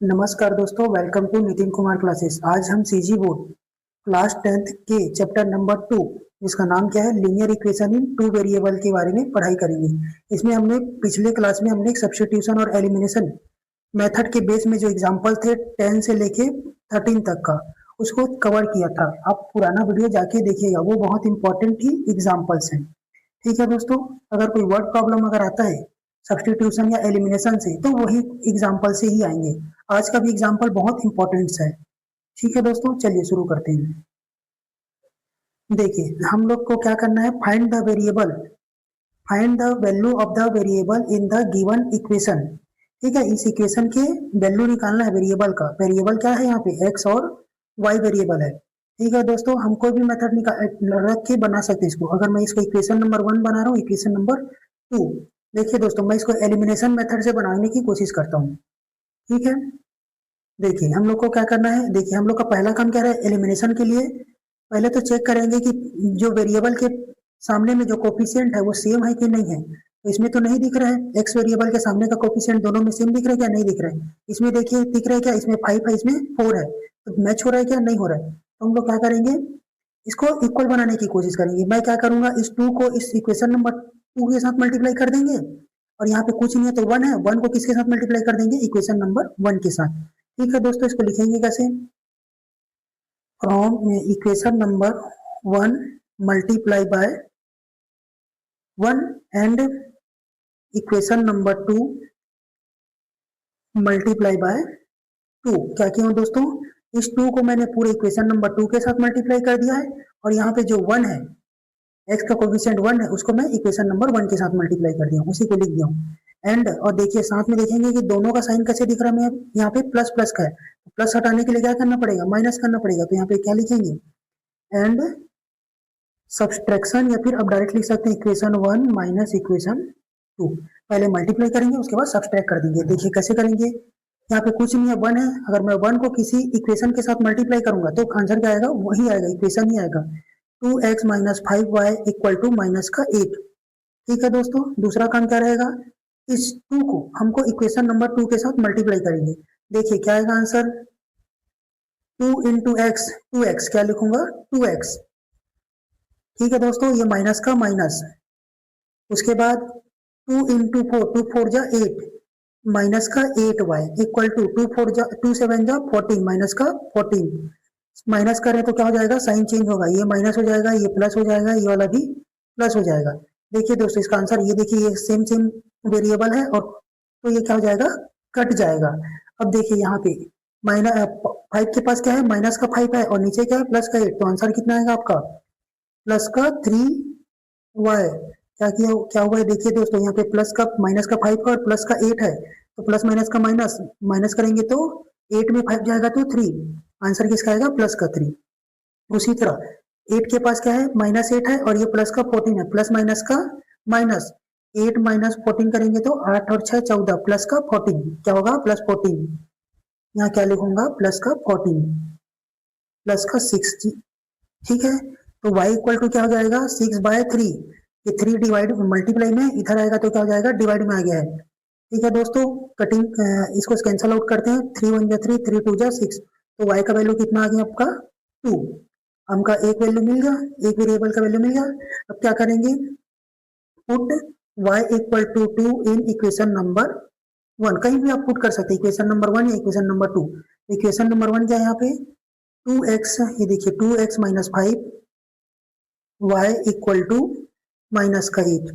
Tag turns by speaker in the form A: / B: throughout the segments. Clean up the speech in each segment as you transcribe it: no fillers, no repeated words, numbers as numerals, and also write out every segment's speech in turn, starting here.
A: नमस्कार दोस्तों, welcome to Nitin Kumar classes. आज हम सीजी बोर्ड क्लास 10th के चैप्टर नंबर 2 जिसका नाम क्या है linear equation in two variable के बारे में पढ़ाई करेंगे। इसमें हमने पिछले क्लास में हमने सब्स्टिट्यूशन और एलिमिनेशन मेथड के बेस में जो एग्जांपल थे 10 से लेके 13 तक का उसको कवर किया था। आप पुराना वीडियो जाके देखिएगा, वो बहुत इंपॉर्टेंट ही एग्जाम्पल्स हैं। ठीक है दोस्तों, अगर कोई वर्ड प्रॉब्लम अगर आता है सब्स्टिट्यूशन या एलिमिनेशन से तो वही एग्जाम्पल से ही आएंगे। आज का भी एग्जाम्पल बहुत इंपॉर्टेंट है। ठीक है दोस्तों, चलिए शुरू करते हैं। देखिए हम लोग को क्या करना है, find the variable, find the value of the variable in the given equation. ठीक है, इस इक्वेशन के वैल्यू निकालना है वेरिएबल का। वेरिएबल क्या है यहाँ पे, एक्स और वाई वेरिएबल है। ठीक है दोस्तों, हम कोई भी मेथड रख के बना सकते हैं इसको। अगर मैं इसको इक्वेशन नंबर 1 बना रहा हूँ, इक्वेशन नंबर 2, देखिए दोस्तों मैं इसको एलिमिनेशन मेथड से बनाने की कोशिश करता हूँ। ठीक है, देखिए हम लोग को क्या करना है। देखिए हम लोग का पहला काम क्या है, एलिमिनेशन के लिए पहले तो चेक करेंगे कि जो वेरिएबल के सामने में जो कोफिशिएंट है वो सेम है कि नहीं है। तो इसमें तो नहीं दिख रहा है, एक्स वेरिएबल के सामने का कोफिशिएंट दोनों में सेम दिख रहा है क्या, नहीं दिख रहा है। इसमें देखिए दिख रहा है क्या, इसमें 5 है, इसमें 4 है, तो मैच हो रहा है क्या, नहीं हो रहा है। तो हम लोग क्या करेंगे, इसको इक्वल बनाने की कोशिश करेंगे। मैं क्या करूंगा, इस 2 को इस इक्वेशन नंबर 2 के साथ मल्टीप्लाई कर देंगे, और यहाँ पे कुछ नहीं है तो 1 है, 1 को किसके साथ मल्टीप्लाई कर देंगे, इक्वेशन नंबर 1 के साथ। ठीक है दोस्तों, इसको लिखेंगे कैसे, from equation number 1 multiply by 1 and equation number 2 multiply by 2। क्या किया हूँ दोस्तों, इस 2 को मैंने पूरे इक्वेशन नंबर 2 के साथ मल्टीप्लाई कर दिया है, और यहाँ पे जो 1 है, एक्स का कोफिशिएंट 1 है, उसको मैं इक्वेशन नंबर 1 के साथ मल्टीप्लाई कर दिया हूँ, उसी को लिख दिया हूँ। एंड और देखिए साथ में देखेंगे कि दोनों का साइन कैसे दिख रहा है, मैं यहाँ पे प्लस प्लस का है, तो प्लस हटाने के लिए क्या करना पड़ेगा, माइनस करना पड़ेगा। तो यहाँ पे क्या लिखेंगे, एंड सब्सट्रैक्शन, या फिर अब डायरेक्ट लिख सकते हैं इक्वेशन 1 माइनस इक्वेशन 2। पहले मल्टीप्लाई करेंगे, उसके बाद सब्सट्रैक्ट कर देंगे। देखिए कैसे करेंगे, यहाँ पे कुछ नहीं है, 1 है, अगर मैं 1 को किसी इक्वेशन के साथ मल्टीप्लाई करूंगा तो आंसर क्या आएगा, वही आएगा, इक्वेशन ही आएगा, 2x minus 5y equal to minus का 8। ठीक है दोस्तों, दूसरा काम क्या रहेगा, इस 2 को हमको इक्वेशन नंबर 2 के साथ मल्टीप्लाई करेंगे। देखिए क्या आएगा आंसर, 2 इंटू एक्स, 2x क्या लिखूंगा, 2x। ठीक है दोस्तों, ये माइनस का माइनस, उसके बाद 2 इंटू 4, 2 4 जा 8, माइनस का 8y इक्वल टू 2 4 जा 2 7 जा 14, माइनस का 14। माइनस करें तो क्या हो जाएगा, साइन चेंज होगा, ये माइनस हो जाएगा, ये प्लस हो जाएगा, ये वाला भी प्लस हो जाएगा। देखिए दोस्तों इसका आंसर ये देखिए, ये सेम सेम वेरिएबल है, और तो ये क्या हो जाएगा, कट जाएगा। अब देखिए यहाँ पे माइनस 5 के पास क्या है, माइनस का 5 है, और नीचे क्या है, प्लस का 8, तो आंसर कितना आएगा आपका, प्लस का 3y। क्या हुआ है, देखिए दोस्तों यहाँ पे प्लस का माइनस का 5 और प्लस का 8 है, तो प्लस माइनस का माइनस, माइनस करेंगे तो 8 में 5 जाएगा तो 3, आंसर किसका आएगा, प्लस का 3। उसी तरह 8 के पास क्या है, माइनस 8 है, और ये प्लस का 14 है, प्लस माइनस का माइनस, 8 माइनस 14 करेंगे तो 8 और 6 14, प्लस का 14 क्या होगा, प्लस 14। यहाँ क्या लिखूंगा, प्लस का 14 प्लस का 6। ठीक है, तो y इक्वल टू क्या हो जाएगा, 6/3। ये 3 डिवाइड मल्टीप्लाई में इधर आएगा तो क्या हो जाएगा, डिवाइड में आ गया है। ठीक है दोस्तों, कटिंग इसको कैंसल आउट करते हैं, 3 1 जा 3, 3 2 जा 6, तो y का वैल्यू कितना आ गया आपका, 2। हमका एक वैल्यू मिल गया, एक वेरिएबल का वैल्यू मिल गया। अब क्या करेंगे, put y equal to 2 in equation number 1, कहीं भी आप पुट कर सकते हैं, इक्वेशन नंबर 1 या इक्वेशन नंबर 2। इक्वेशन नंबर 1 क्या है यहाँ पे, 2x, ये देखिए 2x minus 5 y equal to minus का 8।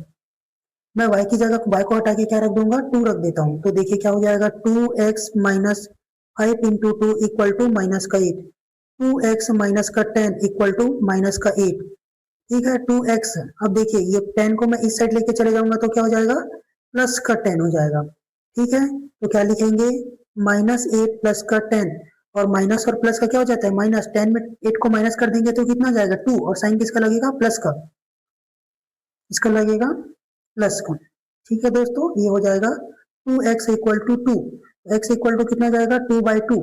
A: मैं y की जगह y को हटा के क्या रख दूंगा, 2 रख देता हूँ, तो देखिए क्या हो जाएगा, 2x minus 5 into 2 equal to minus का 8, 2x माइनस का 10 इक्वल टू माइनस का 8। ठीक है, 2x, अब देखिए ये 10 को मैं इस साइड लेके चले जाऊंगा तो क्या हो जाएगा, प्लस का 10 हो जाएगा। ठीक है, तो क्या लिखेंगे, माइनस 8 प्लस का 10, और माइनस और प्लस का क्या हो जाता है, माइनस, 10 में 8 को माइनस कर देंगे तो कितना जाएगा, 2, और साइन किसका लगेगा, प्लस का, इसका लगेगा प्लस का। ठीक है दोस्तों, ये हो जाएगा 2x equal to 2, x equal to कितना जाएगा, 2/2,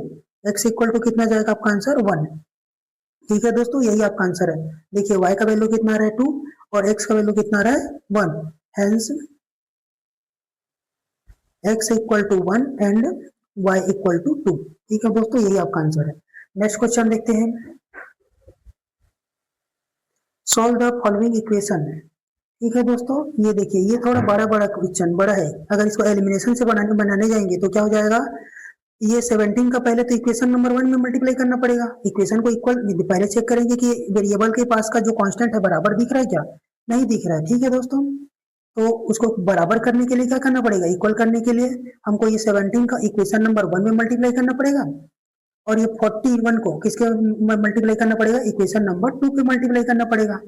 A: एक्स इक्वल टू कितना जाएगा आपका आंसर, 1। ठीक है दोस्तों, यही आपका आंसर है। देखिए y का वैल्यू कितना आ रहा है, 2, और x का वैल्यू कितना आ रहा है, 1। Hence x equal to 1 and y equal to 2। ठीक है दोस्तों, यही आपका आंसर है। नेक्स्ट क्वेश्चन देखते हैं। Solve the following equation. ठीक है दोस्तों, ये देखिए, ये थोड़ा बड़ा क्वेश्चन बड़ा है। अगर इसको एलिमिनेशन से बनाने जाएंगे तो क्या हो जाएगा, ये 17 का पहले तो इक्वेशन नंबर 1 में मल्टीप्लाई करना पड़ेगा। इक्वेशन को इक्वल पहले चेक करेंगे कि वेरिएबल के पास का जो कांस्टेंट है बराबर दिख रहा है क्या, नहीं दिख रहा है। ठीक है दोस्तों, तो उसको बराबर करने के लिए क्या करना पड़ेगा, इक्वल करने के लिए हमको ये 17 का इक्वेशन नंबर 1 में मल्टीप्लाई करना पड़ेगा, और ये 41 को किसके मल्टीप्लाई करना पड़ेगा, इक्वेशन नंबर 2 पे मल्टीप्लाई करना पड़ेगा।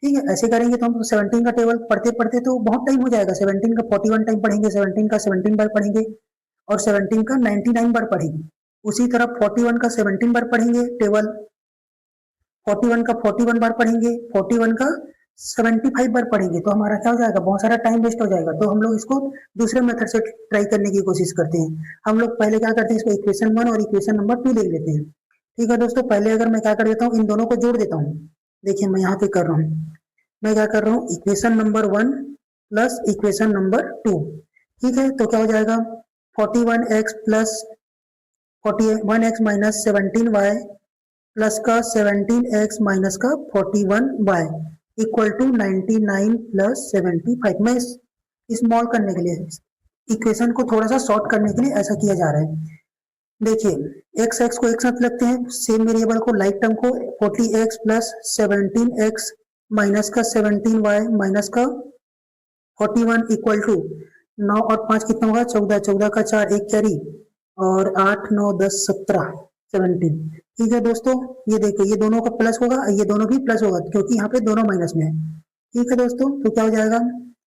A: ठीक है, ऐसे करेंगे तो हम 17 का टेबल पढ़ते पढ़ते तो बहुत टाइम हो जाएगा। 17 का 41 टाइम पढ़ेंगे, 17 का 17 बार पढ़ेंगे, और 17 का 99 बार पढ़ेंगे। उसी तरह 41 का 17 बार पढ़ेंगे टेबल, 41 का 41 बार पढ़ेंगे, 41 का 75 बार पढ़ेंगे, तो हमारा क्या हो जाएगा, बहुत सारा टाइम वेस्ट हो जाएगा। तो हम लोग इसको दूसरे मेथड से ट्राई करने की कोशिश करते हैं। हम लोग पहले क्या करते हैं, इसको इक्वेशन 1 और इक्वेशन नंबर 2 लिख लेते हैं। ठीक है दोस्तों, पहले अगर मैं क्या कर देता हूँ, इन दोनों को जोड़ देता हूँ। देखिए मैं यहाँ पे कर रहा हूँ, मैं क्या कर रहा हूँ, equation number 1 plus equation number 2। ठीक है, तो क्या हो जाएगा, 41x plus 41x minus 17y plus का 17x माइनस का 41y इक्वल टू 99 प्लस 75। मैं स्मॉल करने के लिए, इक्वेशन को थोड़ा सा शॉर्ट करने के लिए ऐसा किया जा रहा है। देखिए एक्स एक्स को एक साथ लगते हैं, सेम वेरिएबल को, लाइक टर्म को, 40x प्लस 17x माइनस का 17y माइनस का 41 इक्वल टू 9 और 5 कितना होगा, 14, 14 का 4 एक कैरी, और 8 9 10 17 17। ठीक है दोस्तों, ये देखो, ये दोनों का प्लस होगा, ये दोनों भी प्लस होगा, क्योंकि यहाँ पे दोनों माइनस में है। ठीक है दोस्तों, तो क्या हो जाएगा,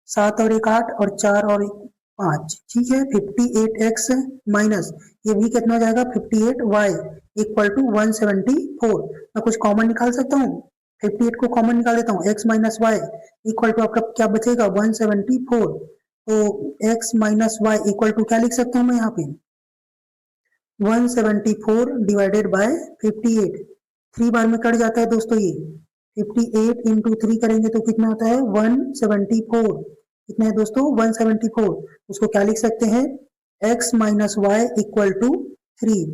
A: 7 और 1 8 और 4 और 5। ठीक है, 58x माइनस ये भी कितना हो जाएगा, 58y इक्वल टू 174। मैं कुछ कॉमन निकाल सकता हूँ, 58 को कॉमन निकाल देता हूँ, x minus y equal to आपका क्या बचेगा, 174। तो x minus y equal to क्या लिख सकता हूँ मैं यहाँ पे, 174 डिवाइडेड बाय 58। 3 बार में कट जाता है दोस्तों, ये 58 इंटू 3 करेंगे तो कितना होता है, 174। कितना है दोस्तों, 174। उसको क्या लिख सकते हैं, x minus y equal to 3।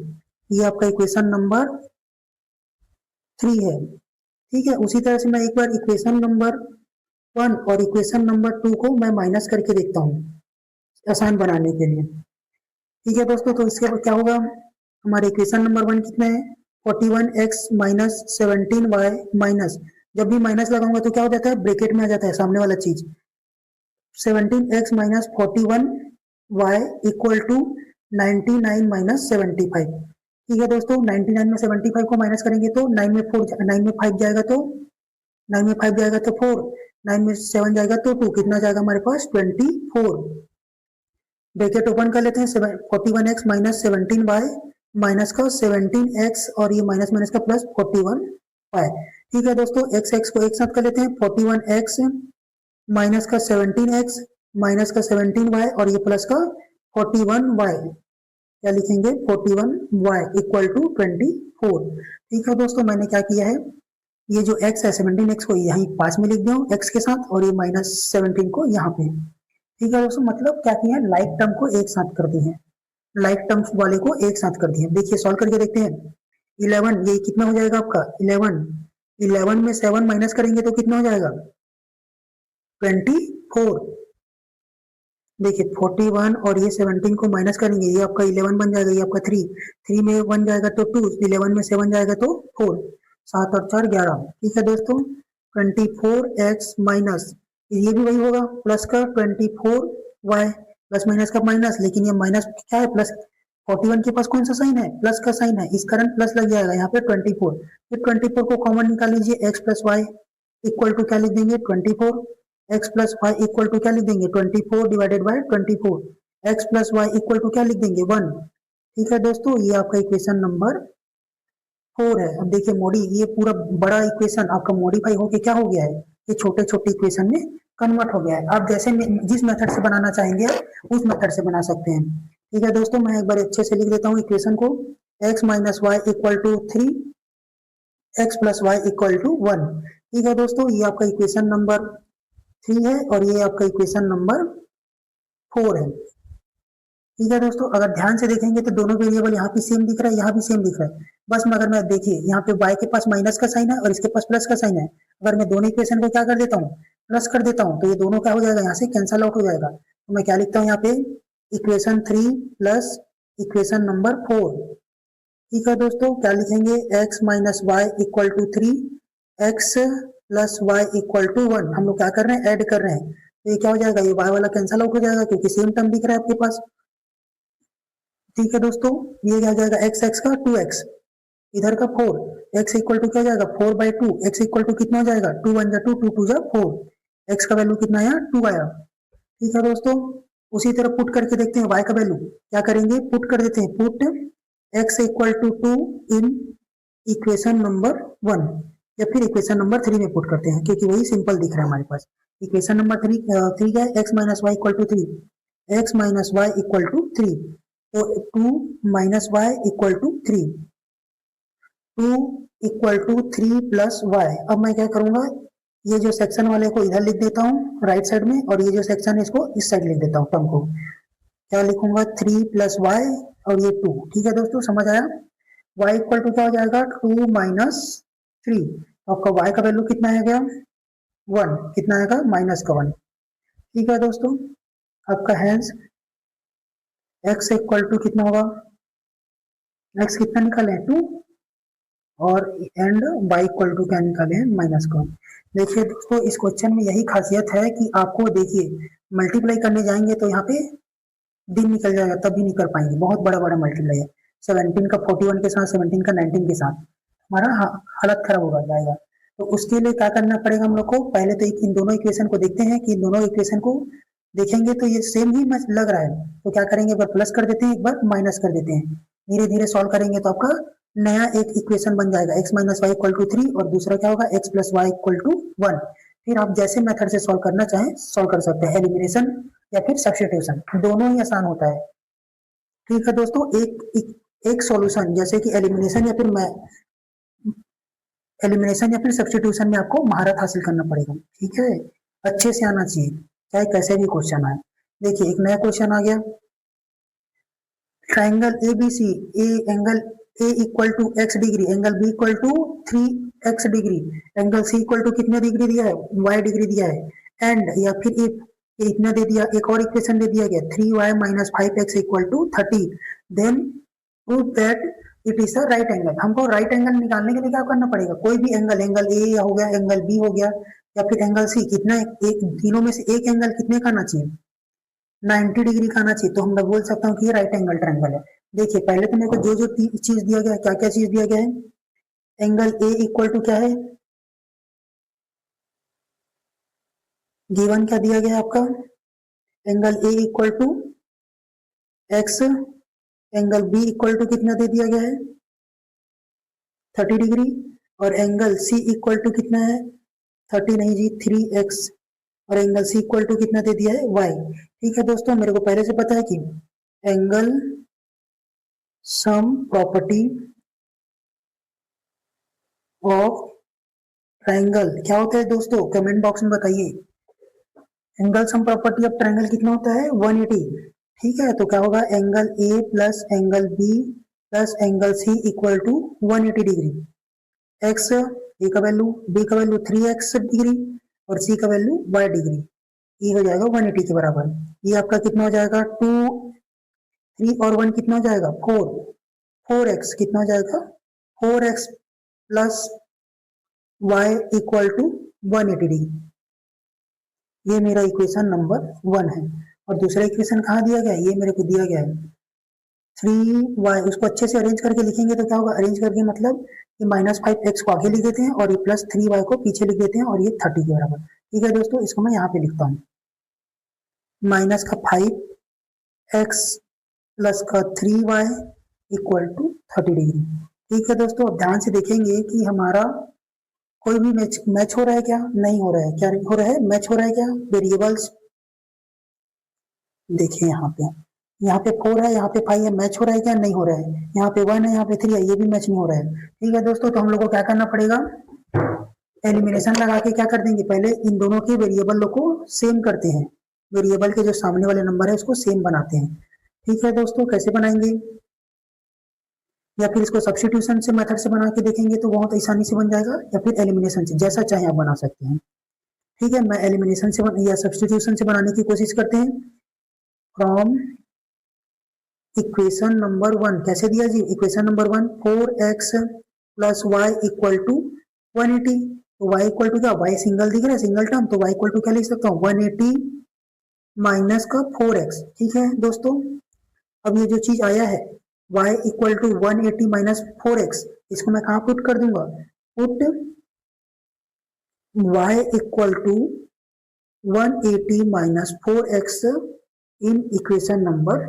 A: ये आपका इक्वेशन नंबर 3 है। ठीक है, उसी तरह से मैं एक बार इक्वेशन नंबर 1 और इक्वेशन नंबर 2 को मैं माइनस करके देखता हूँ आसान बनाने के लिए। ठीक है दोस्तों, तो इसके बाद क्या होगा, हमारे इक्वेशन नंबर 1 कितना है, 41x माइनस 17y माइनस, जब भी माइनस लगाऊंगा तो क्या हो जाता है, ब्रैकेट में आ जाता है सामने वाला चीज, 17x minus 41y equal to 99 minus 75। ठीक है दोस्तों, 99 में 75 को माइनस करेंगे तो 9 में 5 जाएगा तो 9 में 5 जाएगा तो 4, 9 में 7 जाएगा तो 2, कितना जाएगा हमारे पास 24। ब्रैकेट ओपन कर लेते हैं, 41x माइनस 17y माइनस का 17x और ये माइनस माइनस का प्लस 41y। ठीक है दोस्तों, x x को एक साथ कर लेते हैं, 41x माइनस का 17x माइनस का 17y और ये प्लस का 41y, क्या लिखेंगे, 41y इक्वल टू 24। ठीक है दोस्तों, मैंने क्या किया है, ये जो x है 17x को यहीं पास में लिख दिया हूँ x के साथ, और ये माइनस 17 को यहाँ पे। ठीक है दोस्तों, मतलब क्या किया है, लाइक टर्म को एक साथ कर दिए हैं, लाइक टर्म्स वाले को एक साथ कर दिए। देखिए सॉल्व करके देखते हैं, 11 ये कितना हो जाएगा आपका, 11 में 7 माइनस करेंगे तो कितना हो जाएगा, 24। देखिए 41 और ये 17 को माइनस करेंगे, ये आपका 11 बन जाएगा, ये आपका 3 में 1 जाएगा तो 2, 11 में 7 जाएगा तो 4, 7 और 4 11। ठीक है दोस्तों, 24x माइनस, ये भी वही होगा, प्लस का 24y, प्लस माइनस का माइनस, लेकिन ये माइनस क्या है, प्लस 41 के पास कौन सा साइन है, प्लस का साइन है, इस कारण प्लस लग जाएगा यहाँ पे 24। फिर 24 को कॉमन निकाल लीजिए, x plus Y equal to क्या लिख देंगे, 24, x plus Y equal to क्या लिख देंगे, 24 divided by 24, x plus Y equal to क्या लिख देंगे, 1। ठीक है दोस्तों, ये आपका इक्वेशन नंबर 4 है। अब देखिए मोडी, ये पूरा बड़ा इक्वेशन आपका मॉडिफाई होके क्या हो गया है, ये छोटे छोटे इक्वेशन में कन्वर्ट हो गया है। आप जैसे जिस मेथड से बनाना चाहेंगे उस मेथड से बना सकते हैं। ठीक है दोस्तों, मैं एक बार अच्छे से लिख देता हूँ इक्वेशन को, x minus y equal to 3, x plus Y equal to 1। ठीक है दोस्तों, ये आपका इक्वेशन नंबर 3 है और ये आपका इक्वेशन नंबर 4 है। ठीक है दोस्तों, अगर ध्यान से देखेंगे तो दोनों वेरिएबल यहाँ भी सेम दिख रहा है, यहाँ भी सेम दिख रहा है। बस मैं अगर मैं देखिए यहाँ पे y के पास माइनस का साइन है और इसके पास प्लस का साइन है, अगर मैं दोनों इक्वेशन को क्या कर देता हूँ, प्लस कर देता हूँ, तो ये दोनों क्या हो जाएगा, यहाँ से कैंसल आउट हो जाएगा। तो मैं क्या लिखता हूँ यहाँ पे, इक्वेशन 3 प्लस इक्वेशन नंबर 4। ठीक है दोस्तों, क्या लिखेंगे, x minus y equal to 3, x plus Y equal to 1। हम लोग क्या कर रहे हैं, ऐड कर रहे हैं, तो ये क्या हो जाएगा, ये y वाला कैंसल आउट हो जाएगा क्योंकि सेम टर्म दिख रहा है आपके पास। ठीक है दोस्तों, ये क्या हो जाएगा, एक्स एक्स का 2x, इधर का 4, x इक्वल टू क्या हो जाएगा 4/2, x इक्वल टू कितना हो जाएगा 2 1 जा 2 2 2 जा 4, x का वैल्यू कितना आया 2 आया। ठीक है दोस्तों, उसी तरह पुट करके देखते हैं y का वैल्यू, क्या करेंगे, पुट कर देते हैं, put x equal to 2 in equation number 1 या फिर इक्वेशन नंबर 3 में पुट करते हैं क्योंकि वही सिंपल दिख रहा है हमारे पास। इक्वेशन नंबर 3 क्या है, x minus y equal to 3, x minus y equal to 3, तो 2 minus y equal to 3, 2 equal to 3 plus y. अब मैं क्या करूंगा, ये जो सेक्शन वाले को इधर लिख देता हूँ राइट साइड में, और ये जो सेक्शन है इसको इस साइड लिख देता हूँ, टर्म को क्या लिखूंगा 3 प्लस वाई और ये 2। ठीक है दोस्तों, समझ आया। y इक्वल टू क्या हो जाएगा 2 माइनस 3, तो आपका y का वैल्यू कितना आ गया 1, कितना आएगा माइनस का 1। ठीक है दोस्तों, आपका हैंस x इक्वल टू कितना होगा, x कितना निकाले 2 और एंड y इक्वल टू क्या निकाले हैं माइनस का 1। देखिए दोस्तों, इस क्वेश्चन में यही खासियत है कि आपको देखिए मल्टीप्लाई करने जाएंगे तो यहाँ पे दिन निकल जाएगा, तब भी नहीं कर पाएंगे, बहुत बड़ा बड़ा मल्टीप्लाई है। 17 का 41 के साथ, 17 का 19 के साथ, हमारा हालत खराब होगा जाएगा। तो उसके लिए क्या करना पड़ेगा हम लोग को, पहले तो इन दोनों इक्वेशन को देखते हैं कि इन दोनों इक्वेशन को देखेंगे तो ये सेम ही लग रहा है, तो क्या करेंगे, एक बार प्लस कर देते हैं, एक बार माइनस कर देते हैं, धीरे धीरे सॉल्व करेंगे तो आपका नया एक इक्वेशन बन जाएगा, x minus y equal to 3 और दूसरा क्या होगा x plus Y equal to 1। फिर आप जैसे मेथड से सॉल्व करना चाहें सॉल्व कर सकते हैं, एलिमिनेशन या फिर सब्स्टिट्यूशन, दोनों ही आसान होता है। ठीक है दोस्तों, एक सॉल्यूशन जैसे कि एलिमिनेशन या फिर सब्स्टिट्यूशन में आपको महारत हासिल करना पड़ेगा। ठीक है, अच्छे से आना चाहिए चाहे कैसे भी क्वेश्चन आए। देखिए एक नया क्वेश्चन आ गया, triangle ABC, angle A equal to x degree, angle B equal to 3x degree, angle C equal to कितने डिग्री दिया है, y डिग्री दिया है, एंड या फिर ये इतना दे दिया, एक और इक्वेशन दे दिया गया 3y माइनस 5x equal to 30, then prove that it is a right angle. हमको राइट एंगल निकालने के लिए क्या करना पड़ेगा, कोई भी एंगल, एंगल A हो गया, एंगल B हो गया या फिर एंगल C, कितना एक तीनों में से एक एंगल कितने का आना चाहिए, 90 डिग्री का आना चाहिए। तो हम लोग बोल सकता हूँ कि ये राइट एंगल ट्रायंगल है। देखिए पहले तो मेरे को जो जो चीज दिया गया है, क्या क्या चीज दिया गया है, एंगल A इक्वल टू क्या है, गिवन क्या दिया गया है आपका, angle A equal to x, angle B equal to कितना दे दिया गया है 30 डिग्री, और एंगल C इक्वल टू कितना है 30 नहीं जी 3x, और एंगल C इक्वल टू कितना दे दिया है y। ठीक है दोस्तों, मेरे को पहले से पता है कि angle sum property of triangle क्या होता है दोस्तों, कमेंट बॉक्स में बताइए। Angle sum property of triangle कितना होता है 180। ठीक है, तो क्या होगा angle A plus angle B plus angle C equal to 180 degree, x A का वैल्यू, B का वैल्यू 3x डिग्री और C का वैल्यू y डिग्री, ये हो जाएगा 180 के बराबर। ये आपका कितना हो जाएगा 2 3 और 1 कितना हो जाएगा 4, 4x कितना हो जाएगा 4x plus y equal to 180 degree. ये मेरा इक्वेशन नंबर 1 है। और दूसरा इक्वेशन कहाँ दिया गया है, ये मेरे को दिया गया है 3y, उसको अच्छे से अरेंज करके लिखेंगे तो क्या होगा, अरेंज करके मतलब ये माइनस 5x को आगे लिख देते हैं और ये प्लस 3y को पीछे लिख देते हैं और ये 30 के बराबर। ठीक है दोस्तों, इसको मैं यहाँ पे लिखता हूँ, माइनस का 5x प्लस का 3y इक्वल टू 30 डिग्री। ठीक है दोस्तों, अब ध्यान से देखेंगे कि हमारा कोई भी मैच हो रहा है क्या, नहीं हो रहा है, क्या हो रहा है मैच हो रहा है क्या, वेरिएबल्स देखिए यहाँ पे 4 है, यहाँ पे 5 है, मैच हो रहा है क्या, नहीं हो रहा है, यहाँ पे 1 है, यहाँ पे 3 है, ये भी मैच नहीं हो रहा है। ठीक है दोस्तों, तो हम लोग को क्या करना पड़ेगा, एलिमिनेशन लगा के क्या कर देंगे, पहले इन दोनों के वेरिएबल को सेम करते हैं, वेरिएबल के जो सामने वाले नंबर है उसको सेम बनाते हैं। ठीक है दोस्तों, कैसे बनाएंगे, या फिर इसको सब्स्टिट्यूशन से मेथड से बना के देखेंगे तो बहुत आसानी से बन जाएगा, या फिर एलिमिनेशन से, जैसा चाहे आप बना सकते हैं। ठीक है, मैं एलिमिनेशन से या सब्स्टिट्यूशन से बनाने की कोशिश करते हैं। फ्रॉम इक्वेशन नंबर 1, कैसे दिया जी, equation number 1 4x plus Y equal to 180, तो y इक्वल टू क्या, y सिंगल दिख रहा है, सिंगल टर्म, तो y इक्वल टू क्या लिख सकता हूँ 180 माइनस का 4x। ठीक है दोस्तों, अब ये जो चीज आया है y equal to 180 minus 4x, इसको मैं कहाँ पुट कर दूंगा, put y equal to 180 minus 4x in equation number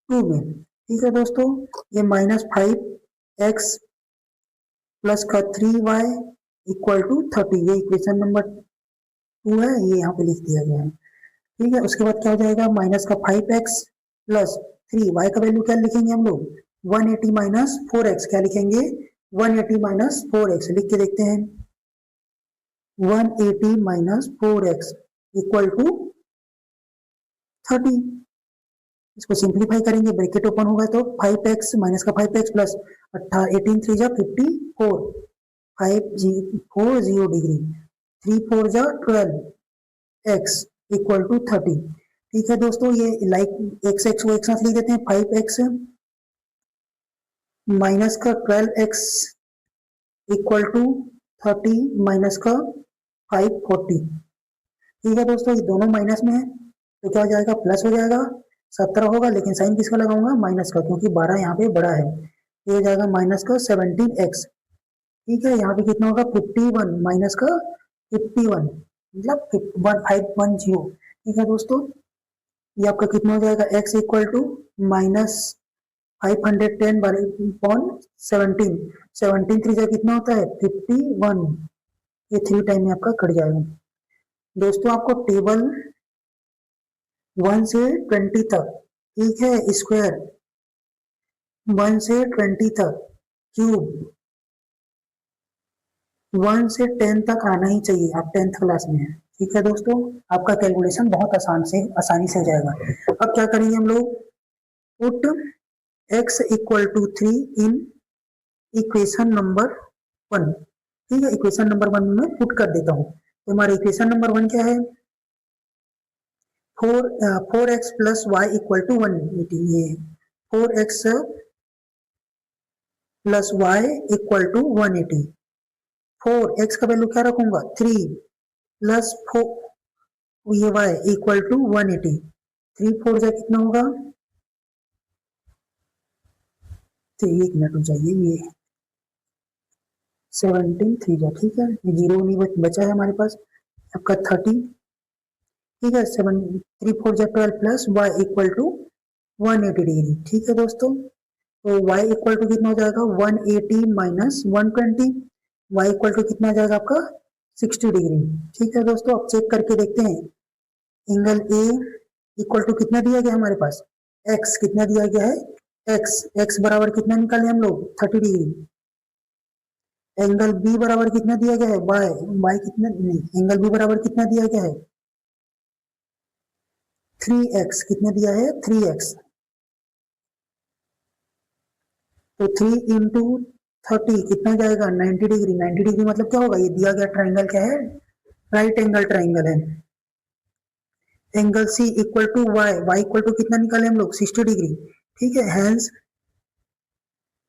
A: 2 में। ठीक है दोस्तों, ये माइनस 5x प्लस का 3y इक्वल टू 30, ये इक्वेशन नंबर 2 है, ये यहाँ पे लिख दिया गया है। ठीक है, उसके बाद क्या हो जाएगा, माइनस का 5x प्लस 3y का वैल्यू क्या लिखेंगे हम लोग, 180 माइनस 4x, क्या लिखेंगे 180 माइनस 4x, लिख के देखते हैं 180 माइनस 4x इक्वल टू 30। इसको सिंप्लीफाई करेंगे, ब्रैकेट ओपन होगा तो 5x माइनस का 5x प्लस 18 3 जा 54, 4 डिग्री, 3 4 जा 12x इक्वल टू 30। ठीक है दोस्तों, ये लाइक x x को एक साथ लिख देते हैं, 5x माइनस का 12x इक्वल टू 30 माइनस का 540। ठीक है दोस्तों, ये दोनों माइनस में है तो क्या हो जाएगा, प्लस हो जाएगा, 17 होगा, लेकिन साइन किसका लगाऊंगा, माइनस का, क्योंकि 12 यहाँ पे बड़ा है, ये हो जाएगा माइनस का 17x। ठीक है, यहाँ पे कितना होगा 51 माइनस का 51, मतलब 510। ठीक है दोस्तों, ये आपका कितना हो जाएगा, x equal to minus 510 upon 17, 17 3 कितना होता है 51, ये 3 टाइम में आपका कट जाएगा। दोस्तों आपको टेबल 1 से 20 तक, ठीक है, स्क्वायर 1 से 20 तक, क्यूब 1 से 10 तक आना ही चाहिए, आप 10th क्लास में हैं। ठीक है दोस्तों, आपका कैलकुलेशन बहुत आसानी से हो जाएगा। अब क्या करेंगे हम लोग, put x equal to 3 in equation number 1। ठीक है, इक्वेशन नंबर 1 में पुट कर देता हूं, तो हमारा इक्वेशन नंबर 1 क्या है, 4x plus Y equal to 180, ये 4x plus Y equal to 180, 4x का वैल्यू क्या रखूंगा 3 प्लस 4 ये y इक्वल टू 180, 3 4 जा कितना होगा, तो 1 मिनट हो जाइए, ये 17 3 जा, ठीक है, ये 0 नहीं बचा है हमारे पास, आपका 30। ठीक है, 7 3 4 जा 12 plus y equal to 180 degree. ठीक है दोस्तों, तो y इक्वल टू कितना हो जाएगा 180 माइनस 120, y इक्वल टू कितना आ जाएगा आपका 60 डिग्री। ठीक है दोस्तों, अब चेक करके देखते हैं, एंगल ए इक्वल टू कितना दिया गया हमारे पास, x कितना दिया गया है, x बराबर कितना निकाले हम लोग 30 डिग्री, एंगल बी बराबर कितना दिया गया है y कितना नहीं, एंगल बी बराबर कितना दिया गया है 3x, कितना दिया है 3x, तो 3 इंटू 30 कितना जाएगा 90 डिग्री, 90 डिग्री मतलब क्या होगा, ये दिया गया ट्राइंगल क्या है, राइट एंगल ट्राइंगल है। Angle C equal to y equal to कितना निकाले हम लोग 60 डिग्री। ठीक है, hence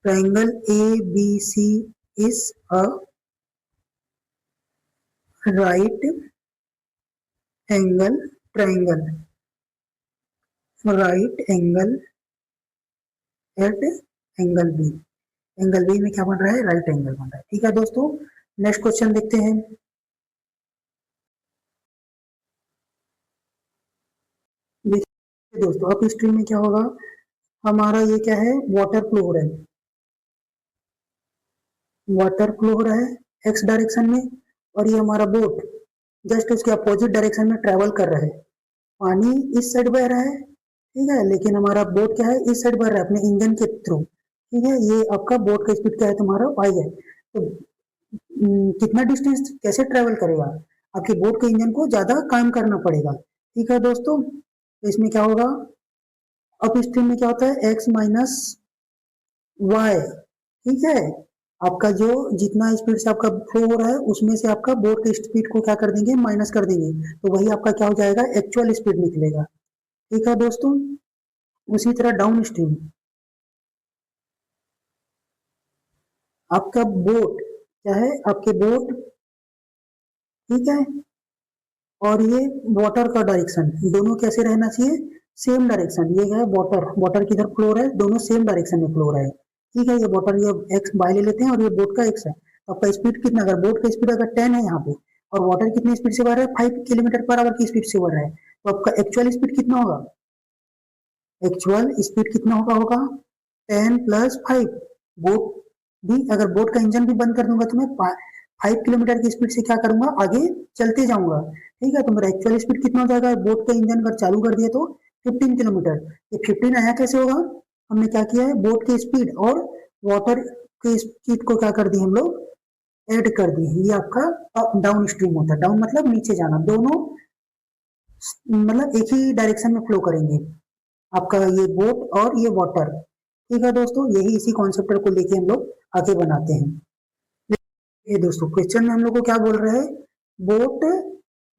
A: triangle A B C is a right angle triangle, right angle at angle B, angle B में क्या बन रहा है, राइट एंगल बन रहा है। ठीक है दोस्तों, नेक्स्ट क्वेश्चन देखते हैं। देखिए दोस्तों, अब हिस्ट्री में क्या होगा, हमारा ये क्या है, वाटर फ्लो हो रहा है, वाटर फ्लो हो रहा है एक्स डायरेक्शन में, और ये हमारा बोट जस्ट उसके अपोजिट डायरेक्शन में ट्रेवल कर रहा है, पानी इस साइड बह रहा है, ठीक है, लेकिन हमारा बोट क्या है इस साइड बह रहा है अपने इंजन के थ्रू। ठीक है, ये आपका बोट का स्पीड क्या है, तुम्हारा वाई है, तो कितना डिस्टेंस कैसे ट्रेवल करेगा, आपके बोट के इंजन को ज्यादा काम करना पड़ेगा। ठीक है दोस्तों, तो इसमें क्या होगा, अप स्ट्रीम में क्या होता है, एक्स माइनस वाई, ठीक है। आपका जो जितना स्पीड से आपका फ्लो हो रहा है उसमें से आपका बोट के स्पीड को क्या कर देंगे, माइनस कर देंगे, तो वही आपका क्या हो जाएगा, एक्चुअल स्पीड निकलेगा। ठीक है दोस्तों। उसी तरह डाउन स्ट्रीम, आपका बोट क्या है, आपके बोट, ठीक है, और ये वाटर का डायरेक्शन दोनों कैसे रहना चाहिए, सेम डायरेक्शन। ये है वाटर, वाटर किधर फ्लो रहा है, दोनों सेम डायरेक्शन में फ्लो रहा है, ठीक है। ये वाटर ये एक्स बाय ले लेते हैं और ये बोट का एक्स है, तो आपका स्पीड कितना, अगर बोट का स्पीड अगर 10 है यहाँ पे और वाटर कितनी स्पीड से बढ़ रहा है, 5 किलोमीटर पर आवर की स्पीड से बढ़ रहा है, तो आपका एक्चुअल स्पीड कितना होगा, एक्चुअल स्पीड कितना होगा 10 + 5। बोट भी, अगर बोट का इंजन भी बंद कर दूंगा तो मैं 5 किलोमीटर की स्पीड से क्या करूंगा, आगे चलते जाऊंगा, ठीक है। तो मेरा एक्चुअल स्पीड कितना हो जाएगा, बोट का इंजन अगर चालू कर दिया तो 15 किलोमीटर। ये 15 आया कैसे होगा, हमने क्या किया है, बोट की स्पीड और वाटर की स्पीड को क्या कर दी हम लोग, ऐड कर दी। ये आपका डाउन स्ट्रीम होता है, डाउन मतलब नीचे जाना, दोनों मतलब एक ही डायरेक्शन में फ्लो करेंगे, आपका ये बोट और ये वाटर, ठीक है दोस्तों। यही इसी कॉन्सेप्ट को लेके हम लोग आगे बनाते हैं। ये दोस्तों क्वेश्चन में हम लोग को क्या बोल रहे हैं, बोट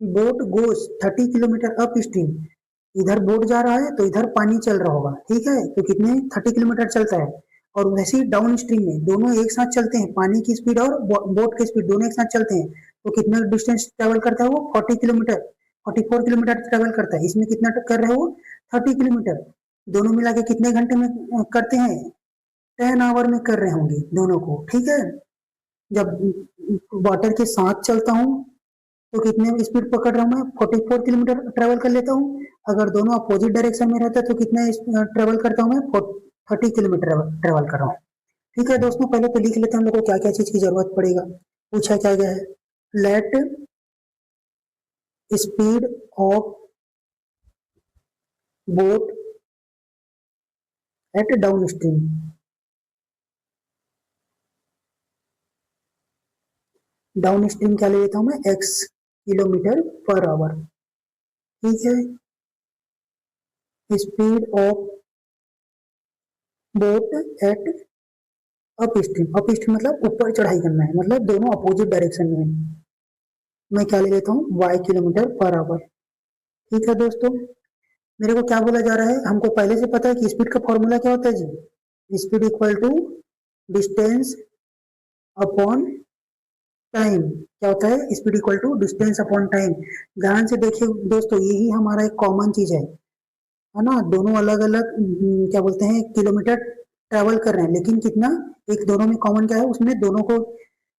A: बोट गोस 30 किलोमीटर अप स्ट्रीम, इधर बोट जा रहा है तो इधर पानी चल रहा होगा, ठीक है, तो कितने 30 किलोमीटर चलता है। और वैसे ही डाउन स्ट्रीम में दोनों एक साथ चलते हैं, पानी की स्पीड और बोट की स्पीड दोनों एक साथ चलते हैं, तो कितना डिस्टेंस ट्रेवल करता है वो, 40 किलोमीटर, 44 किलोमीटर ट्रेवल करता है। इसमें कितना कर रहे हो, 30 किलोमीटर, दोनों मिला के कितने घंटे में करते हैं, 10 आवर में कर रहे होंगे दोनों को, ठीक है। जब वाटर के साथ चलता हूँ तो कितने स्पीड पकड़ रहा हूँ मैं, 44 किलोमीटर ट्रेवल कर लेता हूँ। अगर दोनों अपोजिट डायरेक्शन में रहता है तो कितना ट्रेवल करता हूँ मैं, 30 किलोमीटर ट्रेवल कर रहा हूँ। ठीक है दोस्तों, पहले तो लिख लेते हैं हम लोग को क्या क्या चीज की जरूरत पड़ेगा। पूछा क्या गया है, let speed of boat at downstream, downstream क्या ले लेता हूँ मैं, x किलोमीटर पर आवर, ठीक है। Speed of boat at upstream, upstream मतलब ऊपर चढ़ाई करना है, मतलब दोनों अपोजिट डायरेक्शन में है। मैं क्या ले लेता हूँ, y किलोमीटर पर आवर, ठीक है दोस्तों। मेरे को क्या बोला जा रहा है, हमको पहले से पता है कि स्पीड का फॉर्मूला क्या होता है जी, speed equal to distance upon time. क्या होता है, speed equal to distance upon time. ध्यान से देखिए दोस्तों, यही हमारा एक कॉमन चीज है ना, दोनों अलग अलग क्या बोलते हैं, किलोमीटर ट्रेवल कर रहे हैं, लेकिन कितना, एक दोनों में कॉमन क्या है, उसमें दोनों को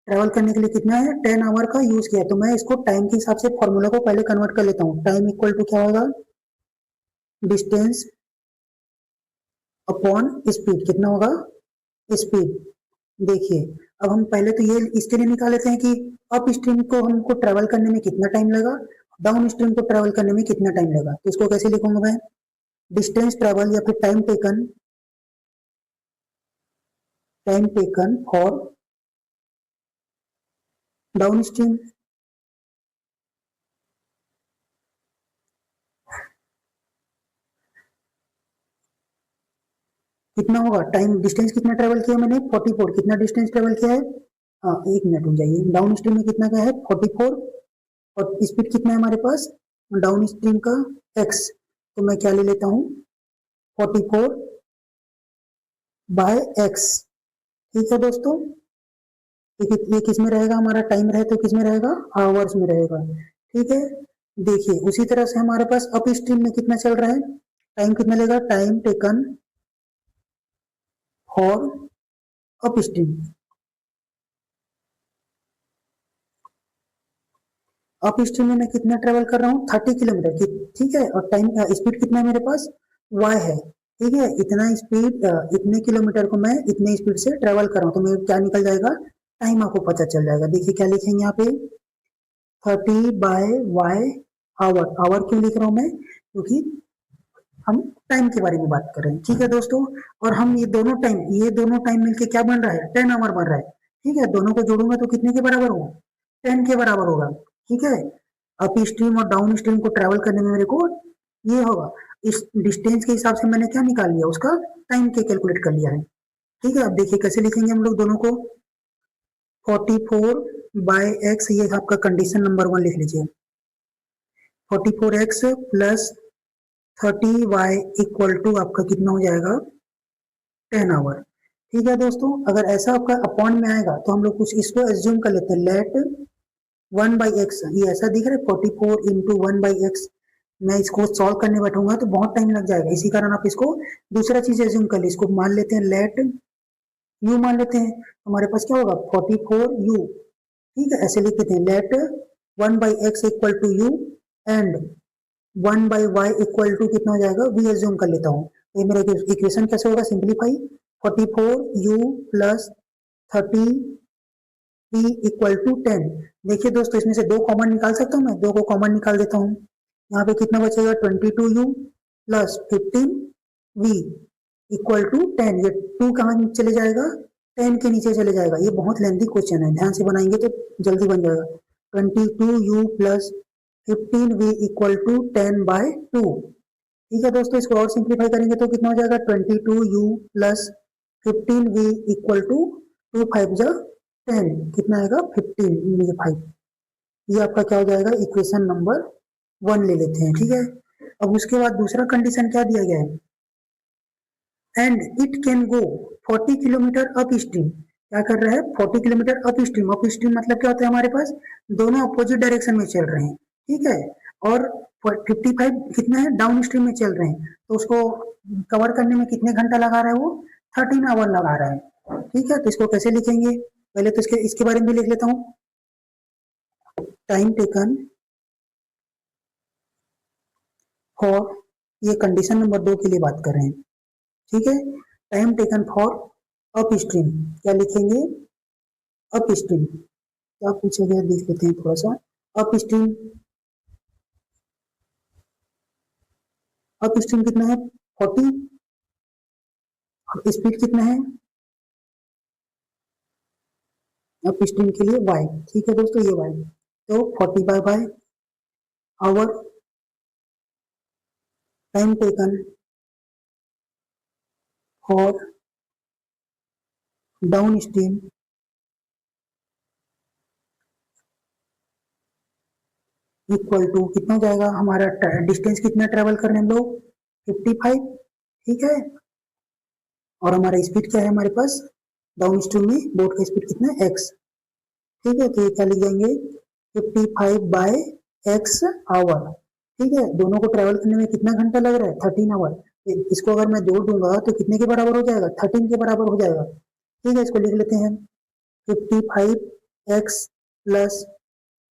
A: ट्रेवल करने के लिए कितना है, 10 आवर का यूज किया। तो मैं इसको टाइम के हिसाब से फॉर्मूला को पहले कन्वर्ट कर लेता हूँ। टाइम इक्वल टू क्या होगा, डिस्टेंस अपॉन स्पीड, कितना होगा, स्पीड। देखिए, अब हम पहले तो ये इसके लिए निकाल लेते हैं कि अप स्ट्रीम को हमको ट्रेवल करने में कितना टाइम लगा, डाउन स्ट्रीम को ट्रेवल करने में कितना टाइम लगा। तो इसको कैसे लिखूंगा मैं, डिस्टेंस ट्रेवल या फिर time taken for down stream, कितना होगा, टाइम डिस्टेंस कितना ट्रेवल किया मैंने, 44, कितना डिस्टेंस ट्रेवल किया है, हाँ 1 मिनट रुक जाइए, डाउन स्ट्रीम में कितना का है 44, और स्पीड कितना है हमारे पास डाउन स्ट्रीम का, एक्स, तो मैं क्या ले लेता हूँ 44/x, ठीक है दोस्तों। ये किस में रहेगा, हमारा टाइम रहे तो किस में रहेगा, आवर्स में रहेगा, ठीक है। देखिए उसी तरह से हमारे पास अप स्ट्रीम में कितना चल रहा है, टाइम कितना लेगा, time taken for up stream, up stream में मैं कितना ट्रेवल कर रहा हूँ 30 किलोमीटर की, ठीक है। और टाइम स्पीड कितना है मेरे पास, y है, ठीक है। इतना स्पीड इतने किलोमीटर को मैं इतने स्पीड से ट्रेवल कर रहा हूँ, तो मेरे क्या निकल जाएगा, टाइम आपको पता चल जाएगा। देखिए क्या लिखेंगे यहाँ पे, 30/y आवर, आवर क्यों लिख रहा हूँ मैं, क्योंकि हम टाइम के बारे में बात कर रहे हैं, ठीक है दोस्तों। और हम ये दोनों टाइम मिलके क्या बन रहा है, 10 आवर बन रहा है, ठीक है। दोनों को जोड़ूंगा तो कितने के बराबर होगा, 10 के बराबर होगा, ठीक है। अप स्ट्रीम और डाउन स्ट्रीम को ट्रेवल करने में मेरे को ये होगा। इस डिस्टेंस के हिसाब से मैंने क्या निकाल लिया, उसका टाइम के कैलकुलेट कर लिया है। ठीक है, अब देखिए कैसे लिखेंगे हम लोग दोनों को। 44/x, ये आपका कंडीशन नंबर 1 लिख लीजिए। 44x plus 30y equal to आपका कितना हो जाएगा, 10 आवर। ठीक है दोस्तों, अगर ऐसा आपका अपॉन में आएगा तो हम लोग कुछ इसको एज्यूम कर लेते हैं, लेट 1/x, ये ऐसा दिख रहा है 44 इंटू 1/x। मैं इसको सॉल्व करने बैठूंगा तो बहुत टाइम लग जाएगा, इसी कारण आप इसको दूसरा चीज एज्यूम कर लीजिए, इसको मान लेते हैं लेट u मान लेते हैं। हमारे पास क्या होगा 44u। ठीक है, ऐसे लिख देते हैं let 1/x equal to u and 1/y equal to कितना हो जाएगा v एज्यूम कर लेता हूँ। ये मेरा इक्वेशन कैसे होगा, simplify 44u plus 30v equal to 10। देखिए दोस्तों, इसमें से 2 कॉमन निकाल सकता हूँ, मैं 2 को कॉमन निकाल देता हूँ। यहाँ पे कितना बचेगा 22u plus 15v equal to 10। ये 2 कहाँ चले जाएगा, 10 के नीचे चले जाएगा। ये बहुत लेंथी क्वेश्चन है, ध्यान से बनाएंगे तो जल्दी बन जाएगा। 22u plus 15v equal to 10/2। ठीक है दोस्तों, इसको और सिंप्लीफाई करेंगे तो कितना हो जाएगा 22u plus 15v equal to 2 5 जा 10, कितना आएगा 15 ये 5। ये आपका क्या हो जाएगा, इक्वेशन नंबर 1 ले लेते हैं। ठीक है, अब उसके बाद दूसरा कंडीशन क्या दिया गया है, and it can go 40 kilometre up stream. क्या कर रहा है 40 kilometre up stream. Upstream मतलब क्या होता है, हमारे पास दोनों अपोजिट डायरेक्शन में चल रहे हैं। ठीक है, और 55 कितना है डाउन स्ट्रीम में चल रहे हैं, तो उसको कवर करने में कितने घंटा लगा रहा है वो 13 आवर लगा रहा है। ठीक है, तो इसको कैसे लिखेंगे, पहले तो इसके बारे में भी लिख लेता हूँ। टाइम टेकन फॉर, ये कंडीशन नंबर 2 के लिए बात कर रहे हैं। ठीक है, time taken for up stream, क्या लिखेंगे अप स्ट्रीम। क्या पूछा गया देख लेते हैं थोड़ा सा। अप स्ट्रीम, अप स्ट्रीम कितना है 40, स्पीड कितना है अप स्ट्रीम के लिए y। ठीक है दोस्तों, ये y, तो 40 hour time taken for downstream equal to कितना हो जाएगा, हमारा डिस्टेंस कितना ट्रेवल कर रहे हैं हम लोग 55। ठीक है, और हमारा स्पीड क्या है हमारे पास डाउन स्ट्रीम में बोट का स्पीड कितना है x। ठीक है, तो ये क्या लिख जाएंगे 55/x आवर। ठीक है, दोनों को ट्रेवल करने में कितना घंटा लग रहा है 13 आवर। इसको अगर मैं जोड़ दूंगा तो कितने के बराबर हो जाएगा 13 के बराबर हो जाएगा। ठीक है, इसको लिख लेते हैं 55x plus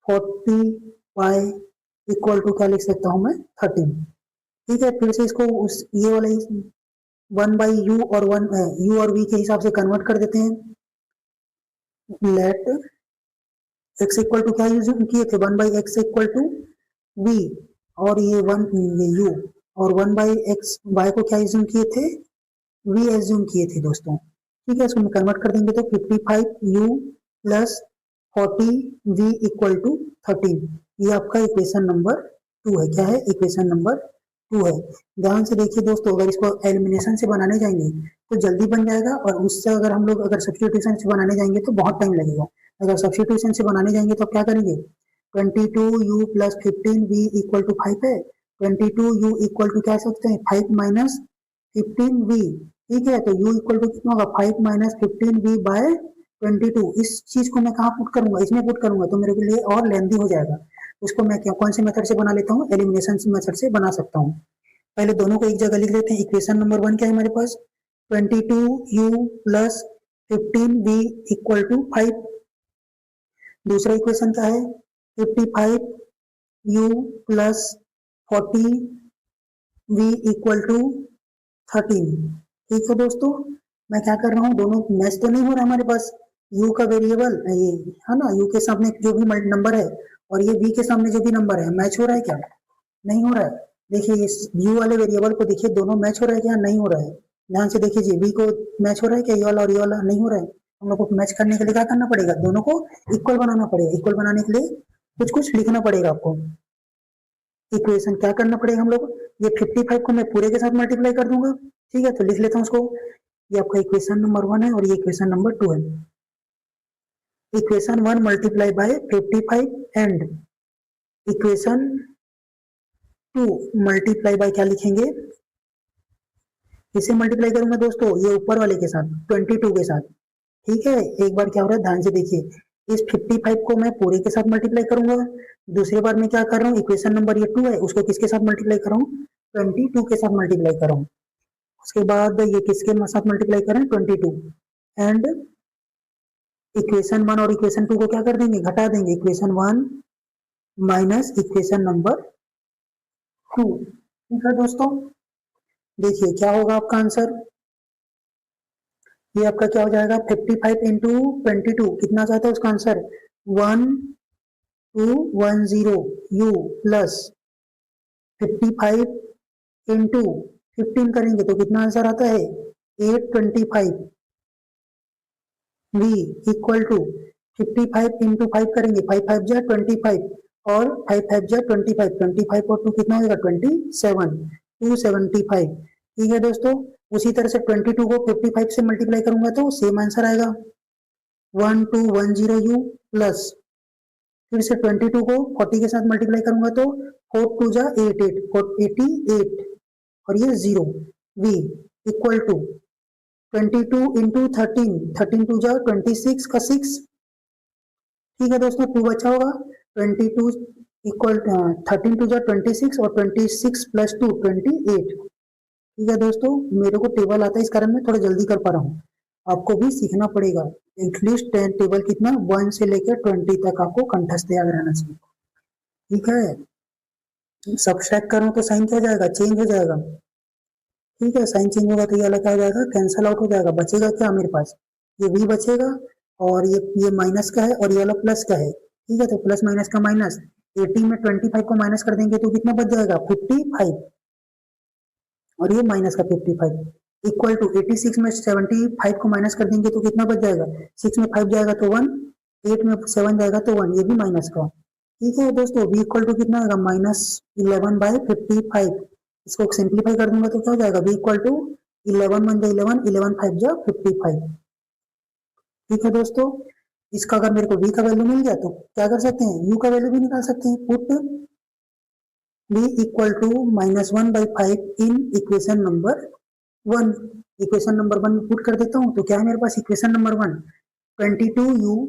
A: 40y equal to क्या लिख सकता हूँ मैं 13। ठीक है, फिर से इसको उस ये वाला 1/u और 1 u और v के हिसाब से कन्वर्ट कर देते हैं। लेट x इक्वल टू क्या यूज किए थे 1/x इक्वल टू v, और ये u, और 1/x y को क्या एज्यूम किए थे v एज्यूम किए थे दोस्तों। ठीक है, इसको मैं कन्वर्ट कर देंगे तो 55u plus 40v equal to 13। ये आपका इक्वेशन नंबर 2 है। क्या है, इक्वेशन नंबर 2 है। ध्यान से देखिए दोस्तों, अगर इसको एलिमिनेशन से बनाने जाएंगे तो जल्दी बन जाएगा, और उससे अगर हम लोग अगर सब्स्टिट्यूशन से बनाने जाएंगे तो बहुत टाइम लगेगा। अगर सब्स्टिट्यूशन से बनाने जाएंगे तो क्या करेंगे 22u plus 15v equal to 5 है। 22u इक्वल टू क्या सकते हैं 5 माइनस 15v। ठीक है, तो u इक्वल टू कितना होगा 5 माइनस 15v/22। इस चीज को मैं कहाँ पुट करूंगा, इसमें पुट करूंगा तो मेरे लिए और लेंदी हो जाएगा। उसको मैं क्या कौन से मेथड से बना लेता हूँ, एलिमिनेशन मेथड से बना सकता हूँ। पहले दोनों को एक जगह लिख लेते हैं। इक्वेशन नंबर 1 क्या है हमारे पास 22u plus 15v equal to 5। दूसरा इक्वेशन क्या है 55u plus 40v equal to 13। ठीक है दोस्तों, मैं क्या कर रहा हूँ, दोनों मैच तो नहीं हो रहा हमारे पास। u का वेरिएबल ये है ना, u के सामने जो भी नंबर है और ये v के सामने जो भी नंबर है मैच हो रहा है क्या, नहीं हो रहा है। देखिए इस u वाले वेरिएबल को देखिए, दोनों मैच हो रहा है क्या, नहीं हो रहा है। ध्यान से देखिए v को मैच हो रहा है क्या, ये वाला और ये वाला नहीं हो रहा है। हम लोग को मैच करने के लिए क्या करना पड़ेगा, दोनों को इक्वल बनाना पड़ेगा। इक्वल बनाने के लिए कुछ कुछ लिखना पड़ेगा आपको। इक्वेशन क्या करना पड़ेगा हम लोग ये 55 को मैं पूरे के साथ मल्टीप्लाई कर दूंगा। ठीक है, तो लिख लेता हूँ उसको। ये आपका इक्वेशन नंबर 1 है और ये इक्वेशन नंबर 2 है। Equation 1 multiply by 55 and equation 2 multiply by क्या लिखेंगे, इसे मल्टीप्लाई करूंगा दोस्तों ये ऊपर वाले के साथ 22 के साथ। ठीक है, एक बार क्या हो रहा है ध्यान से देखिए, इस 55 को मैं पूरे के साथ मल्टीप्लाई करूंगा। दूसरी बार मैं क्या कर रहा हूँ, इक्वेशन नंबर ये 2 है उसको किसके साथ मल्टीप्लाई कर रहा हूँ, 22 के साथ मल्टीप्लाई कर रहा हूँ। उसके बाद ये किसके साथ मल्टीप्लाई करें, 22 एंड इक्वेशन 1 और इक्वेशन 2 को क्या कर देंगे, घटा देंगे। Equation 1 minus equation number 2। ठीक है दोस्तों, देखिए क्या होगा आपका आंसर। ये आपका क्या हो जाएगा, 55 इंटू 22 कितना चाहता है उसका आंसर, 1210 यू प्लस 55 इंटू 15 करेंगे तो कितना आंसर आता है, 825 v इक्वल टू 55 इंटू 5 करेंगे, 5 5 जा 25 और 5 5 जा 25, 25 और 2 कितना होगा 27, 275। ठीक है दोस्तों, उसी तरह से 22 को 55 से मल्टीप्लाई करूंगा तो सेम आंसर आएगा 1210 यू प्लस फिर से 22 को 40 के साथ मल्टीप्लाई करूंगा तो 4 2 जा 88 और ये 0 v equal to 22 into 13, 13 two जा 26 का 6। ठीक है दोस्तों, 2 बचा होगा, 22 इक्वल 13 टू जा 26 और 26 प्लस 2 28। ठीक है दोस्तों, मेरे को टेबल आता है इस कारण मैं थोड़ा जल्दी कर पा रहा हूँ, आपको भी सीखना पड़ेगा। एटलीस्ट टेबल कितना 1 से लेकर 20 तक आपको कंठस्थ याद रहना चाहिए। ठीक है, सब्ट्रैक्ट करूं तो साइन क्या हो जाएगा, चेंज हो जाएगा। ठीक है, साइन चेंज होगा तो ये अलग आ जाएगा, कैंसल आउट हो जाएगा, बचेगा क्या मेरे पास, ये v बचेगा और ये माइनस का है और ये वाला प्लस का है। ठीक है, तो प्लस माइनस का माइनस, 80 में 25 को माइनस कर देंगे तो कितना बच जाएगा 55 और ये माइनस का 55 इक्वल टू 86 में 75 को माइनस कर देंगे तो कितना बच जाएगा, 6 में 5 जाएगा तो 1, 8 में 7 जाएगा तो 1, ये भी माइनस का। ठीक है दोस्तों, v इक्वल टू कितना आएगा -11/55। इसको सिंप्लीफाई कर दूंगा तो क्या हो जाएगा, v इक्वल टू 11 1 जा 11, 11 5 जा 55। ठीक है दोस्तों, इसका अगर मेरे को v का वैल्यू मिल गया तो क्या कर सकते हैं, u का वैल्यू भी निकाल सकते हैं। Put v equal to -1/5 in equation number 1। Equation number 1 put कर देता हूं तो क्या है मेरे पास, इक्वेशन नंबर 1 22u,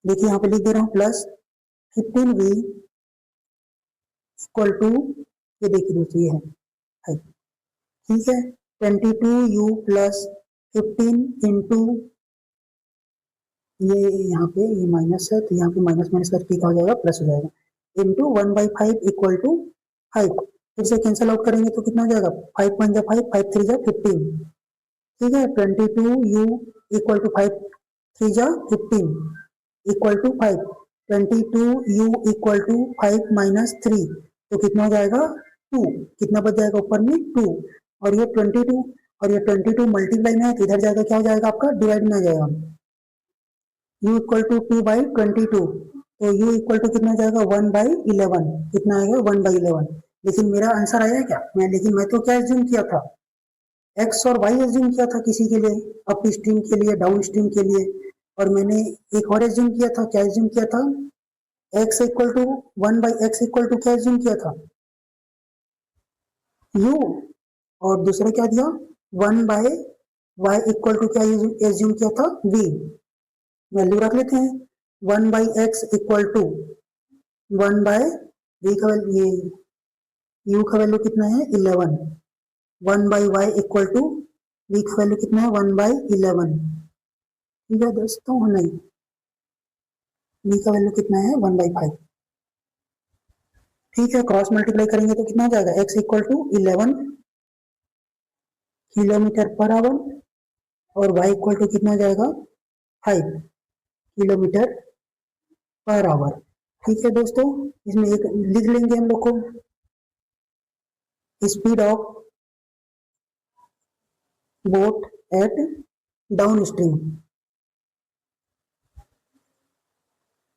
A: देखिए यहाँ पे लिख दे रहा हूँ प्लस 15v इक्वल टू, ये देखिए दोस्तों ये है। ठीक है, 22u प्लस 15 इंटू, ये यहाँ पे ये माइनस है तो यहाँ पे माइनस माइनस करके क्या हो जाएगा, प्लस हो जाएगा, इंटू 1/5 इक्वल टू 5। फिर से कैंसिल आउट करेंगे तो कितना हो जाएगा, 5 1 जा 5, 5 3 जा 15। ठीक है, 22u इक्वल टू 5 3 जा 15 equal to 5, 22u equal to 5 minus 3 तो कितना हो जाएगा 2, कितना बच जाएगा ऊपर में 2 और ये 22 और ये 22 मल्टीप्लाई में है तो इधर जाएगा क्या हो जाएगा आपका, डिवाइड में आ जाएगा, u इक्वल टू 2/22 तो u इक्वल टू कितना जाएगा 1/11, कितना आएगा 1/11। लेकिन मेरा आंसर आया क्या, लेकिन मैं तो क्या एज्यूम किया था, x और y एज्यूम किया था किसी के लिए, अप स्ट्रीम के लिए डाउन स्ट्रीम के लिए, और मैंने एक और एज्यूम किया था, क्या एज्यूम किया था, x equal to 1/x equal to क्या एज्यूम किया था, u, और दूसरा क्या दिया 1/y इक्वल टू क्या एज्यूम किया था, v। वैल्यू रख लेते हैं, 1/x इक्वल टू 1/v का वैल्यू, ये u का वैल्यू कितना है 11, 1/y इक्वल टू v का वैल्यू कितना है 1/11। ठीक है दोस्तों, नहीं v का वैल्यू कितना है 1/5। ठीक है, क्रॉस मल्टीप्लाई करेंगे तो कितना हो जाएगा, x equal to 11 kilometre per hour और y इक्वल टू कितना हो जाएगा 5 किलोमीटर पर आवर। ठीक है दोस्तों, इसमें एक लिख लेंगे हम लोग को, speed of boat at downstream.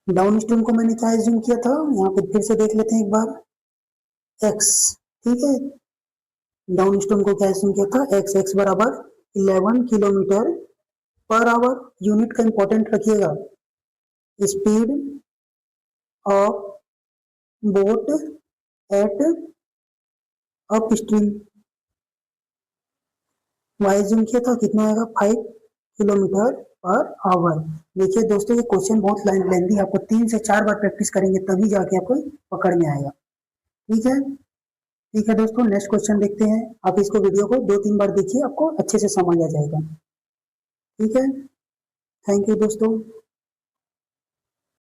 A: Downstream को मैंने क्या एज्यूम किया था, यहाँ पे फिर से देख लेते हैं एक बार, x ठीक है। डाउन स्ट्रीम को क्या एस्यूम किया था, एक्स बराबर 11 किलोमीटर पर आवर। यूनिट का इंपॉर्टेंट रखिएगा, speed of boat at upstream. Y जूम किया था, कितना आएगा, 5 किलोमीटर पर आवर। देखिए दोस्तों, ये क्वेश्चन बहुत लेंथी, आपको 3 से 4 बार प्रैक्टिस करेंगे तभी जाके आपको पकड़ में आएगा। ठीक है, ठीक है दोस्तों, नेक्स्ट क्वेश्चन देखते हैं। आप इसको वीडियो को 2-3 बार देखिए, आपको अच्छे से समझ आ जाएगा। ठीक है, थैंक यू दोस्तों।